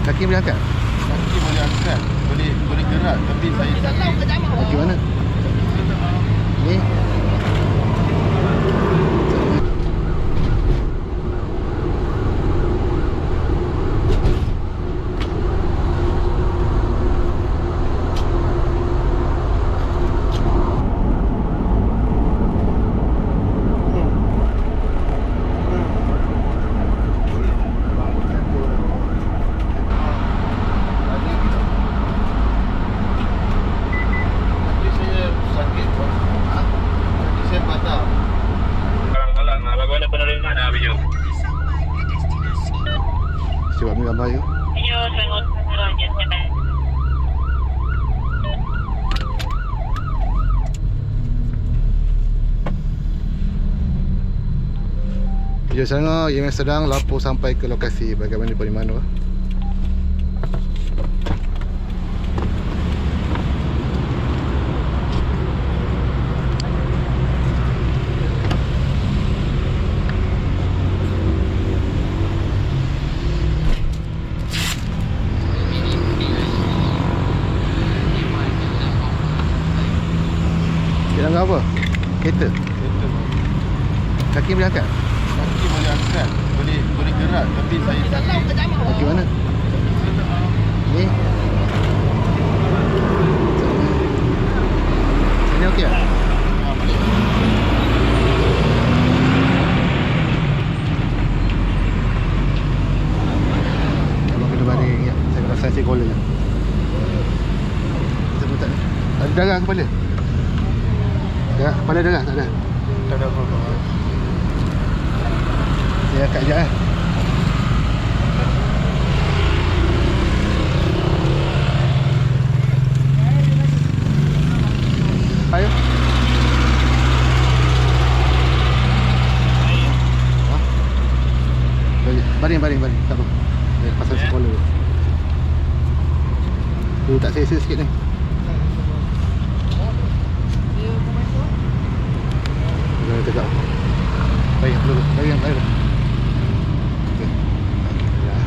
Kaki boleh angkat? Kaki boleh angkat, boleh gerak, tapi saya Kaki mana? Ni. Cuba ambil gambar you. Video Selangor yang sedang lapor sampai ke lokasi bagaimana Polimano. Jalan apa? Kereta? kereta. Kaki boleh angkat? Kaki boleh angkat, boleh gerak, tapi saya Kaki mana? Ni. Sini okey tak? Kalau kena baring ya, saya rasa cek kola je. Saya pun tak ada. Ada darah kepala? Darah, kepala darah tak ada? tak ada apa-apa. Saya angkat sekejap Ayo. Baring. Tak apa. Pasal sekolah tu. Tu tak selesa sikit ni. Jangan tegak. Baik, dulu. Baik. Okey. Ya.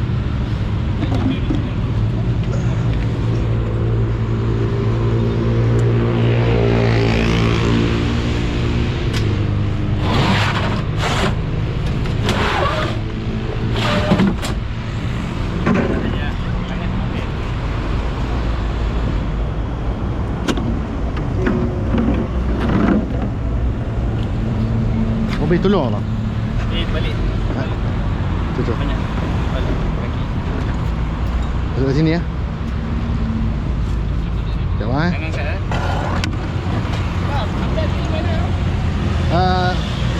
Mobil tolong apa? Balik. Tu. Banyak. Balik. Kaki. Masuk kat sini ya. Sekejap Jangan kat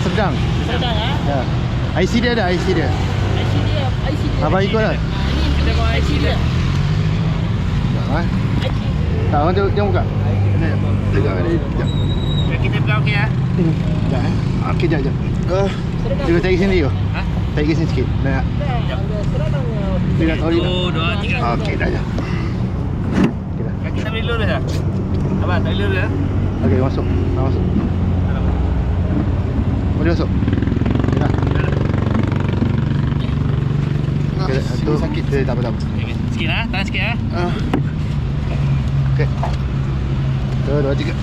Sedang. Sedang Ya. IC dia ada, IC dia. IC dia. Abang ikut lah. Ini kita bawa IC dia. Sekejap IC. Tak, orang tengok buka. Sekejap ni. Sekejap. Kaki saya pegang okey ya. Sekejap Okey, sekejap. Cuba tarik sini tu. Ha? Tarik sini sikit. Nak. Seradangnya. Dia nak tarik tak? 1, 2, 3. Okey, dah je. Okey dah. Kaki tak boleh lurus dah. Abang tak boleh lurus dah. Okey, masuk. Masuk. Boleh masuk. Okey dah. Okey, tu sakit. Tak apa. Sikit lah, tahan sikit lah. Okey. 1, 2, 3. Okey.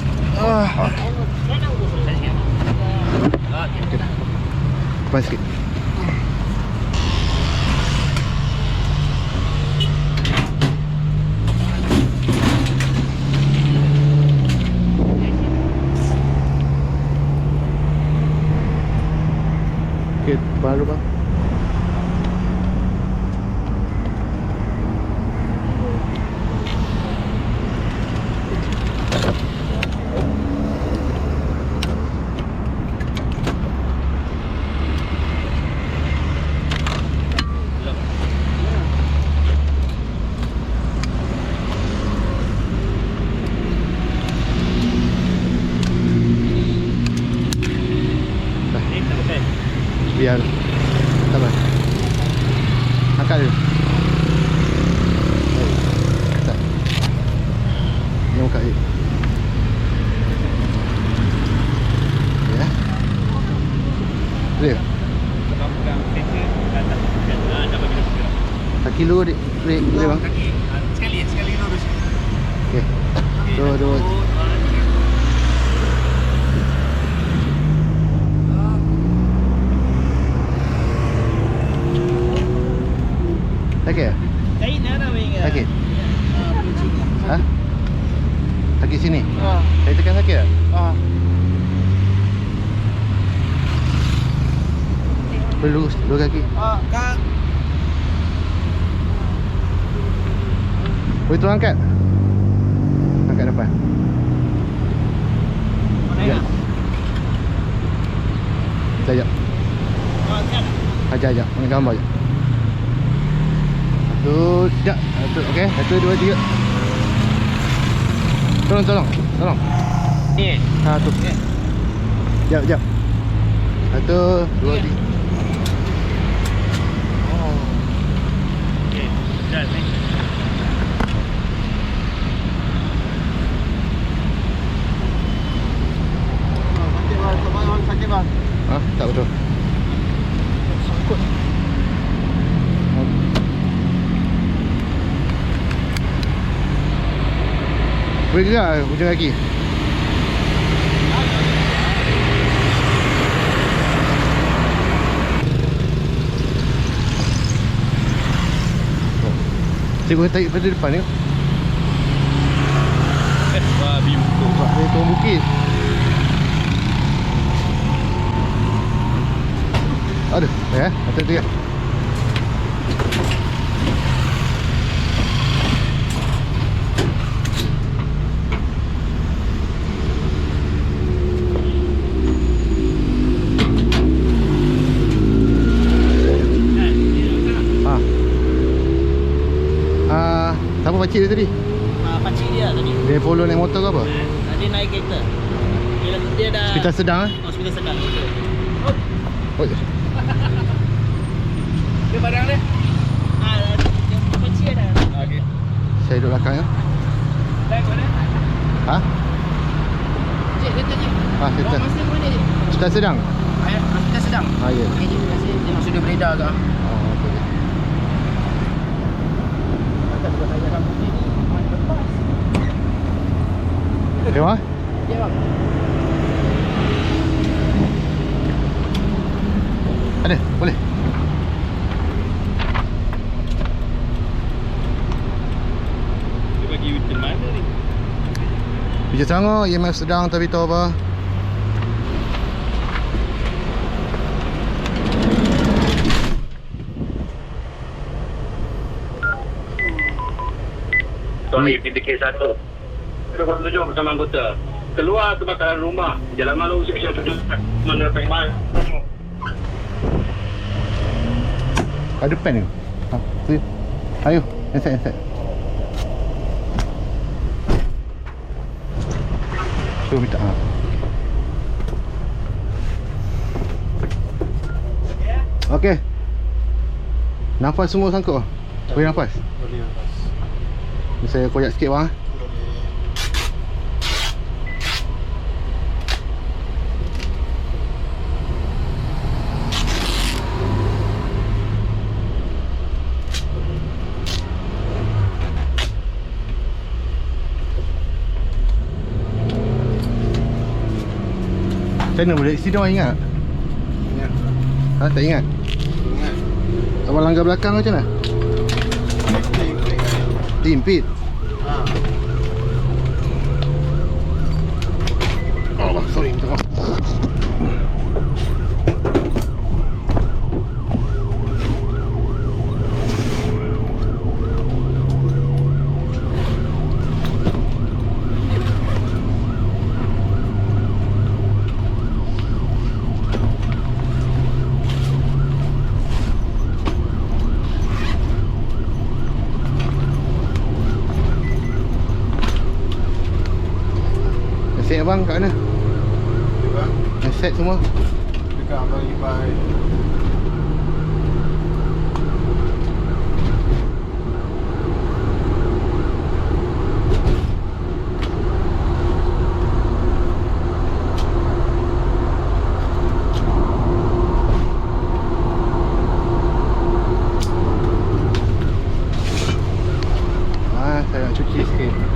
Tahan sikit. Okey dah. Depan sikit. Okey, depan dulu bang. Biar Boleh bang? Kaki. Sekali lurus. Okey. Dua. Sakit? Kain ada wing. Sakit? Ha? Sakit sini? Ah. Saya tekan sakit tak? Ah. Boleh lurus dua kaki. Ah, Kang. Boleh tu angkat? Angkat depan. Ya. Sekejap. Ajar. Mana gambar je. Satu, sekejap. Satu, okey. Satu, dua, tiga. Tolong. Ni. Ha, tu. Sekejap. Satu, dua, tiga. Okey. Dah ni. Sakit bang. Ha, tak betul. Sangkut. Boleh juga hujung kaki. Cikgu tarik pada depan ni. Babi betul. Sebab dia turun bukit. Aduh, ya, hati-hati ya. Siapa pakcik dia tadi? Pakcik dia tadi. Dia follow naik motor ke apa? Dia naik kereta. Dia dah Hospital sedang hospital sedang. Oh, Dia barang dia. Dia pakcik dah. Okey. saya duduk belakang ya. Bag mana? Ha? Cik, kereta je. Ha, kereta. Masa mana je? Hospital sedang? Hospital sedang. Ha, ya. Okey, terima kasih. Dia masuk dia beredar ke? Oh, okey. Okay, bang? Ya bang. Ada, boleh. Dia bagi U-turn mana ni? Bijak sangat, EMF sedang tapi tahu apa. Sorry, PPK 1. Kita tujuh bersama anggota. Keluar kebakaran rumah. Jalan Malu Seksyen 7. Mana Pengmal. Ada pen ni. Ha, tu. Ayo, set. Tu minta. Ha. Okey. Nafas semua sangkut ah. Boleh nafas? Boleh. Ni saya koyak sikit bang. Macam mana boleh accident awak ingat? Ingat. Ha, tak ingat? Ingat. Awak langgar belakang macam mana? Diimpit. Ah. Oh, sorry, minta maaf. Set abang kat mana? Set semua. Dekat abang lipat. cuci sikit.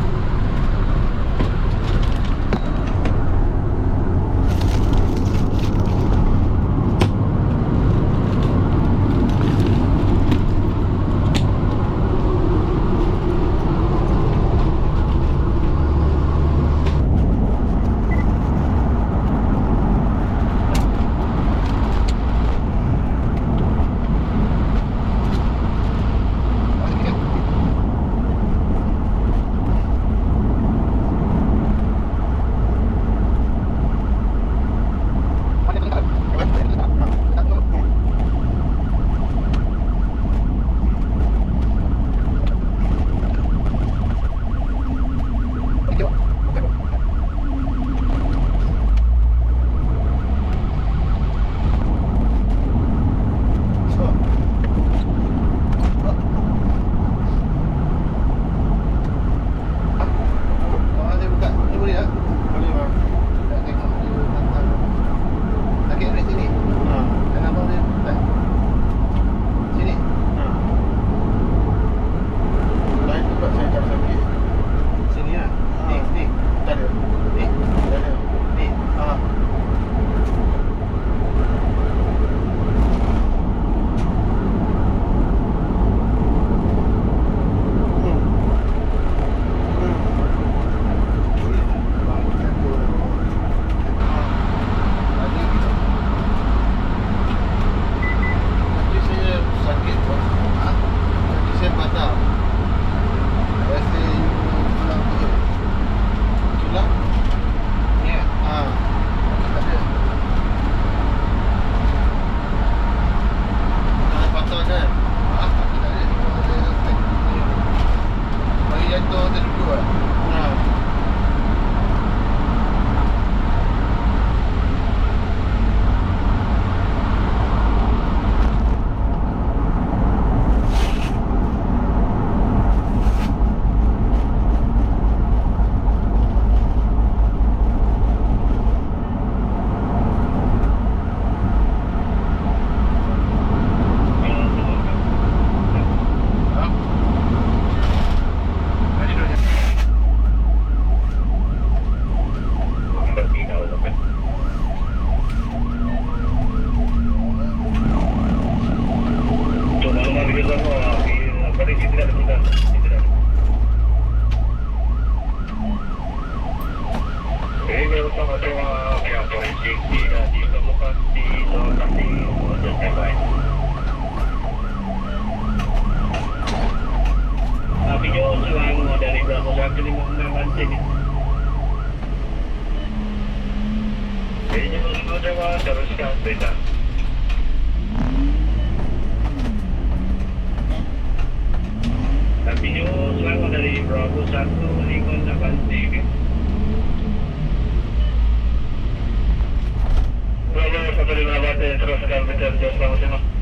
Bravo 158 Bravo 158 teruskan bekerja selamat siang.